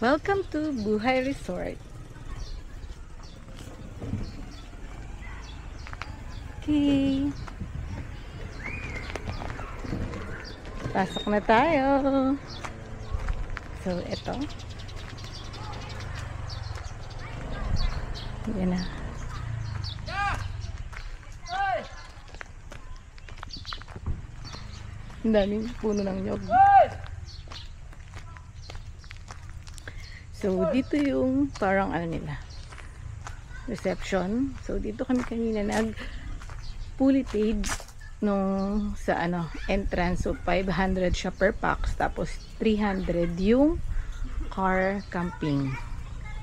Welcome to Buhay Resort. Okay. Pasok na tayo. So, ito. Yan na. Ang daming puno ng nyog. So, dito yung parang ano nila, reception. So, dito kami kanina fully paid nung sa ano, entrance. So, 500 siya per pax. Tapos, 300 yung car camping.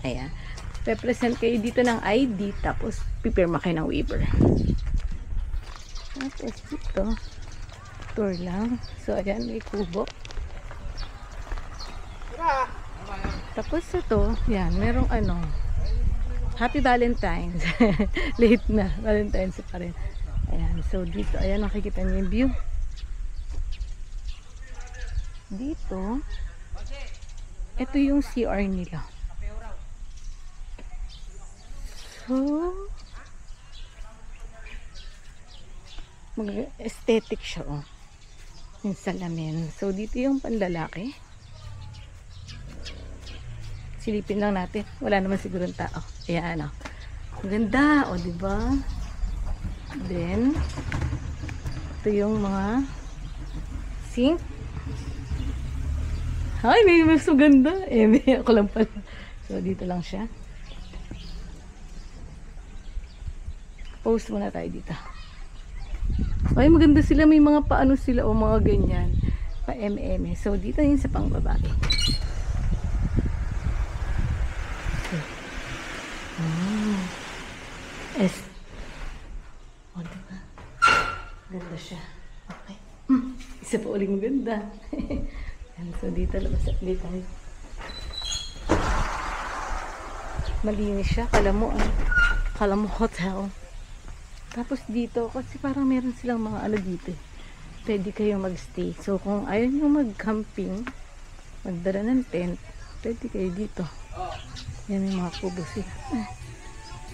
Ayan. Represent kayo dito ng ID. Tapos, pipirma kayo ng waiver. Tapos, dito, tour lang. So, ayan, may kubo. Tapos ito, yan, merong ano, Happy Valentine's. Late na, Valentine's pa rin. Ayan, so dito, ayan, nakikita niyo yung view. Dito, ito yung CR nila. So, mag-aesthetic siya, oh. Yung salamin. So, dito yung panlalaki. Silipin lang natin. Wala naman siguro ng tao. Ayan, ano. Ang ganda, o, diba? Then, ito yung mga sink. Ay, may mas maganda. Eh, may ako lang pala. So, dito lang siya. Post muna tayo dito. Ay, maganda sila. May mga paano sila o mga ganyan. Pa-MM. So, dito yung sa pang babae. O, diba? Ganda siya. Okay. Isa pa uling maganda. So, dito labas at dito tayo. Malinis siya. Kala mo hotel. Tapos dito, kasi parang meron silang mga ano dito. Pwede kayo magstay. So, kung ayaw nyo mag-camping, magdala ng tent, pwede kayo dito. Yan yung mga kubo sila.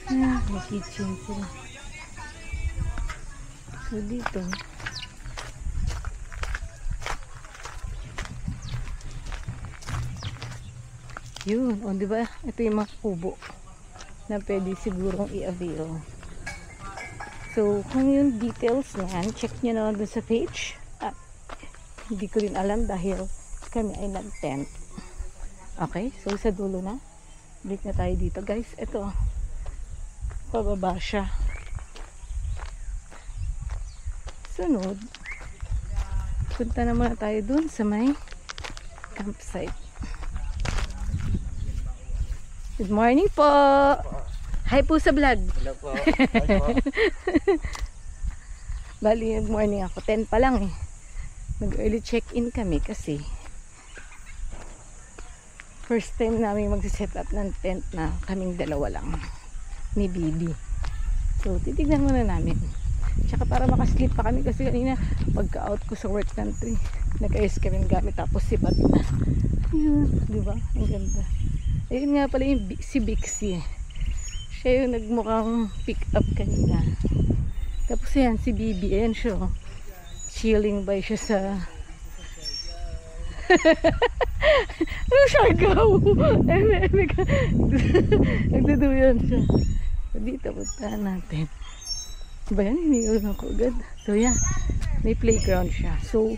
May kitchen sila. So, dito, yun. O, diba? Ito yung mga kubo na pwede sigurong i-avail. So, kung yung details na check nyo na doon sa page. Hindi ko rin alam dahil kami ay nag-tent. Okay? So, sa dulo na. Balik na tayo dito. Guys, ito. Pababa siya. Sunod. Punta na muna tayo dun sa may campsite. Good morning po! Hi po sa vlog! Hello po! Hi po! Bali, good morning ako. 10 pa lang eh. Nag-early check-in kami kasi first time namin mag-set up ng tent na kaming dalawa lang ni Bibi. So, titignan muna namin. Tsaka para makasleep pa kami kasi kanina pagka-out ko sa work country, nag-ayos kami ng gamit tapos sibat na. Ayun, diba? Ang ganda. Ayun nga pala yung si Bixie. Siya yung nagmukhang pick up kanina. Tapos yan, si Bibi. Ayan siya. Chilling by siya sa ano siya ikaw? Nagduduyan siya. So, dito puntahan natin. Ba yan? Hiniulan ko agad. So yan, may playground siya. So,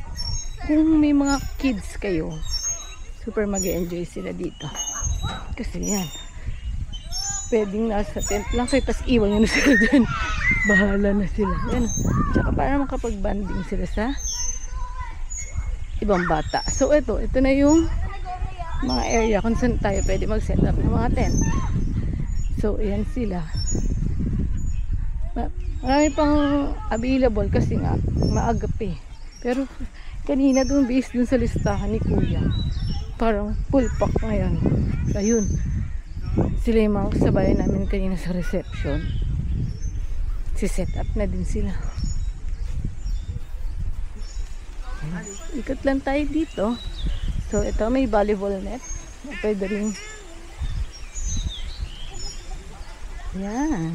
kung may mga kids kayo, super mag-enjoy sila dito. Kasi yan, pwedeng nasa tent lang kayo, tapos iwan nyo na sila dyan. Bahala na sila. Yan. Tsaka para makapag-banding sila sa ibang bata. So ito na yung mga area kung saan tayo pwede mag-set up ng mga tent. So ayan sila. Marami pang available kasi nga maaga pa eh. Pero kanina dun based dun sa listahan ni Kuya, parang full pack ngayon. So ayun, sila yung mga kasabay namin kanina sa reception. Si-set up na din sila. Ikot lang tayo dito. So ito may volleyball net. Pwede rin. Yan.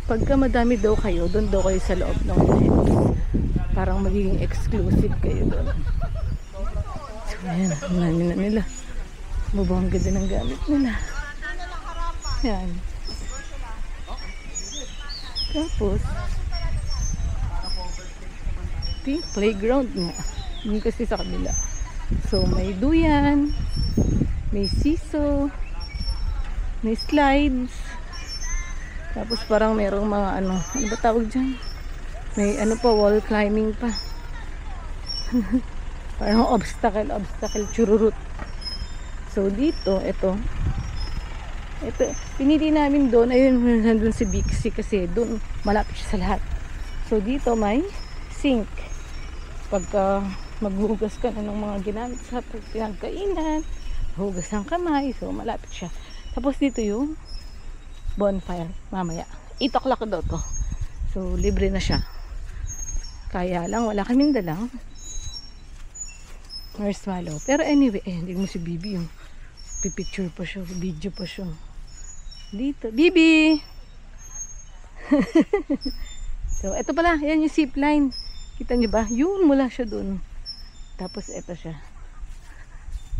Pagka madami daw kayo, doon daw kayo sa loob ng tent. Parang magiging exclusive kayo doon. So, ayan. Ang dami na nila. Mabang ganda ng gamit nila. Yan. Tapos, ito yung playground mo. Hindi kasi sa kabila. So, may duyan, may siso, may slides. Tapos parang merong mga ano ba tawag dyan? May ano pa, wall climbing pa. Parang obstacle, chururut. So, dito, ito, pinili namin doon, ayun, nandun si Bixie kasi doon malapit siya sa lahat. So, dito may sink. Pagka maghugas ka na ng mga ginamit sa pinagkainan, hugas ng kamay, so malapit siya. Tapos dito yung bonfire mamaya 8 o'clock daw to, so libre na siya. Kaya lang wala kaming dalang marshmallow, pero anyway, hindi mo si Bibi yung pipicture pa siya, video pa siya dito. Bibi! So eto pala, yan yung zip line, kita nyo ba? Yun, mula siya dun, tapos eto siya.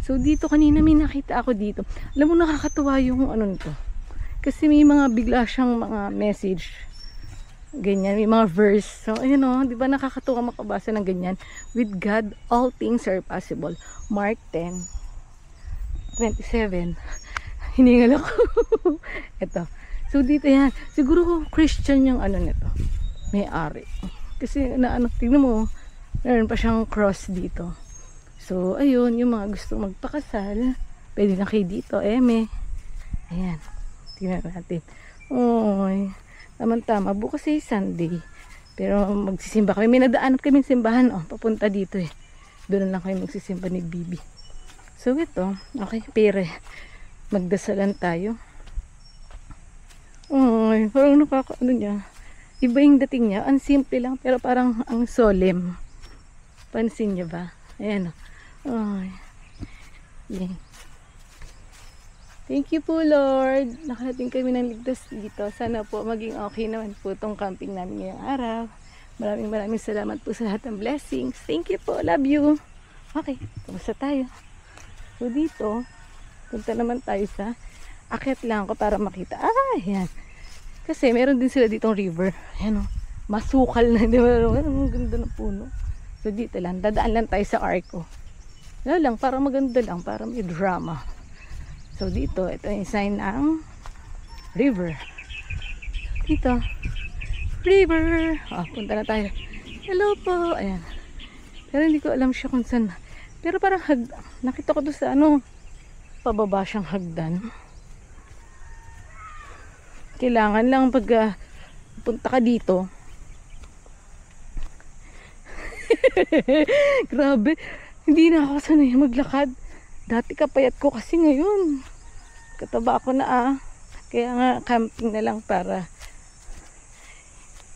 So dito kanina may nakita ako dito, alam mo nakakatuwa yung ano nito, kasi may mga bigla siyang mga message ganyan, may mga verse. So ayun o, di ba nakakatuwa makabasa ng ganyan? With God all things are possible. Mark 10:27. Hiningal ako. Ito, so dito yan, siguro Christian yung ano nito, may-ari, kasi na ano, tingnan mo, meron pa siyang cross dito. So ayun, yung mga gusto magpakasal, pwede na kayo dito, eme. Ayan, tingnan natin. Oy, tama-tama, bukas ay Sunday, pero magsisimba kami, may nadaan kami simbahan, oh, papunta dito eh, doon lang kami magsisimba ni Bibi. So ito, okay, pere, magdasalan tayo. Oy, parang ano niya, iba yung dating niya, ang simple lang, pero parang ang solemn. Pansin niyo ba? Ayan, oh. Yeah. Thank you po, Lord. Nakarating kami ng ligtas dito. Sana po maging okay naman po itong camping namin ngayong araw. Maraming salamat po sa lahat ng blessings. Thank you po. Love you. Okay, kumusta tayo? So dito, punta naman tayo sa, akyat lang ako para makita. Ayan. Kasi meron din sila ditong river. Ayan o. Masukal na. Di ba? Ang ganda ng puno. So dito lang. Dadaan lang tayo sa Arco. Wala lang. Para maganda lang. Para may drama. So dito, ito yung sign ng river. Dito, river. Punta na tayo. Hello po. Ayan. Pero hindi ko alam siya kung saan. Pero parang nakita ko doon sa ano, pababa siyang hagdan. Kailangan lang pag punta ka dito. Grabe. Hindi na ako sanay maglakad. Dati kapayat ko kasi ngayon kataba ako na Kaya nga camping na lang para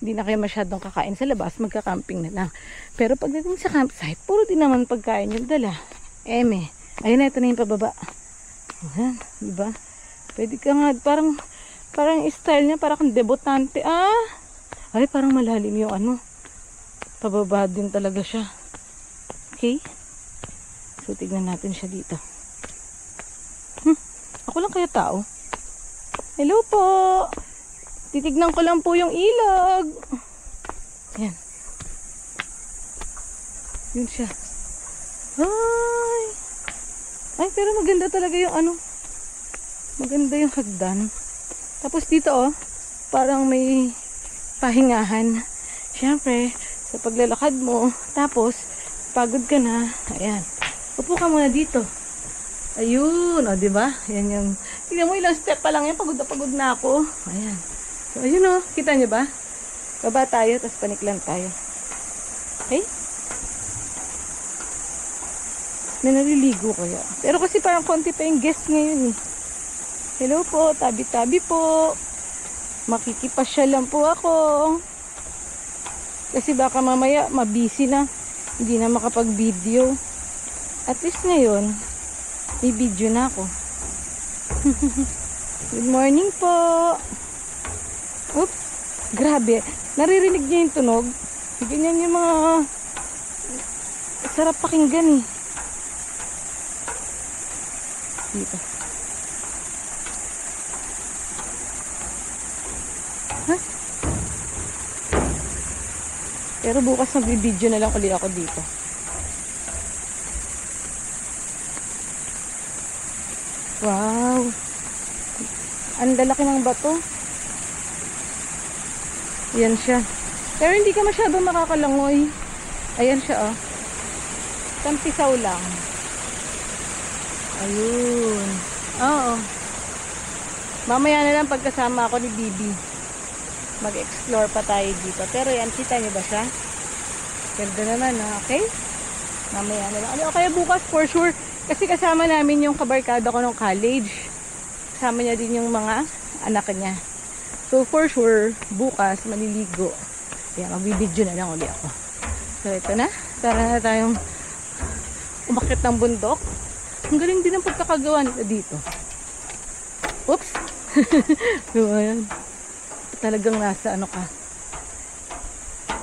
hindi na kayo masyadong kakain sa labas, magka-camping na lang. Pero pagdating sa campsite, puro din naman pagkain yung dala. Eme. Ayun na, ito na yung pababa. Ayan, diba? Pwede ka nga, parang style niya, parang debutante. Ay, parang malalim yung ano. Pababa din talaga siya. Okay? So, tignan natin siya dito. Ako lang kaya tao? Hello po! Titignan ko lang po yung ilog. Yan. Yun siya. Ay, pero maganda talaga yung ano. Maganda yung hagdan. Tapos dito parang may pahingahan. Siyempre, sa paglalakad mo, tapos, pagod ka na. Ayan. Upo ka muna dito. Ayun, diba? Yan yung, tignan mo ilang step pa lang yan, pagod na ako. Ayan. So, ayun kita nyo ba? Baba tayo, tapos paniklan tayo. Okay? May naliligo kaya. Pero kasi parang konti pa yung guest ngayon eh. Hello po, tabi-tabi po. Makikipasya lang po ako. Kasi baka mamaya mabisi na. Hindi na makapag-video. At least ngayon, May video na ako. Good morning po. Oops. Grabe. Naririnig niyo yung tunog? Ganyan yung mga sarap pakinggan eh. Dito. Huh? Pero bukas mag-video na lang ulit ako dito. Wow. Ang lalaki ng bato. Yan siya. Pero hindi ka masyado makakalangoy. Ayan siya oh. Tampisaw lang. Ayun. Oo. Mamaya na lang pagkasama ako ni Bibi. Mag-explore pa tayo dito. Pero yan, kita niyo ba siya? Ganda naman ha. Okay? Mamaya na lang. O kaya bukas for sure. Kasi kasama namin yung kabarkada ko ng college. Kasama niya din yung mga anak niya. So for sure, bukas maliligo. Kaya magbibideo na lang ulit ako. So ito na. Tara na tayong umakyat ng bundok. Ang galing din ang pagkakagawa nito dito. Oops! So ayan. Talagang nasa ano ka.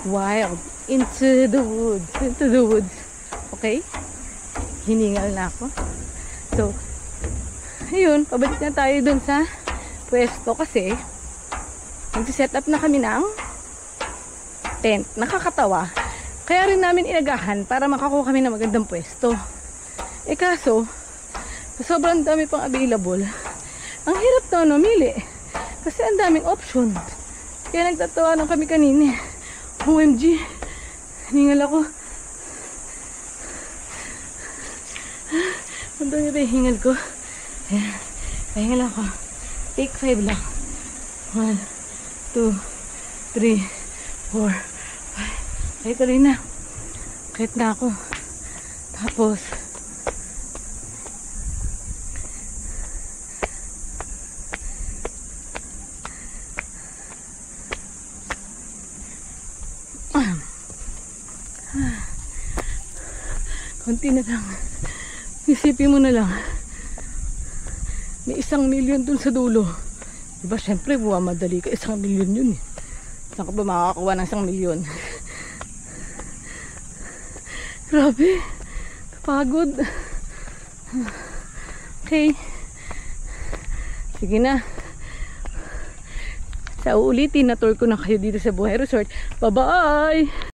Wild. Into the woods. Into the woods. Okay? Hiningal na ako. So, ayun, pabalik na tayo dun sa pwesto kasi nag-set up na kami ng tent. Nakakatawa. Kaya rin namin inagahan para makakuha kami ng magandang pwesto. Eh kaso, sobrang dami pang available. Ang hirap na namili. Kasi ang daming option. Kaya nagtatawa lang kami kanina. OMG. Hiningal ako. Punto niyo ba yung hingal ko? Ayan. Pahingal ako. Take 5 lang. 1, 2, 3, 4, 5. Kahit tuloy na. Kahit na ako. Tapos, konti na lang. Isipin mo na lang. May 1 million dun sa dulo. Diba, syempre, buwa madali ka. 1 million yun eh. Saan ka ba makakakuha ng 1 million? Grabe. Kapagod. Okay. Sige na. Sa uulitin na tour ko na kayo dito sa Buhay Resort. Bye-bye!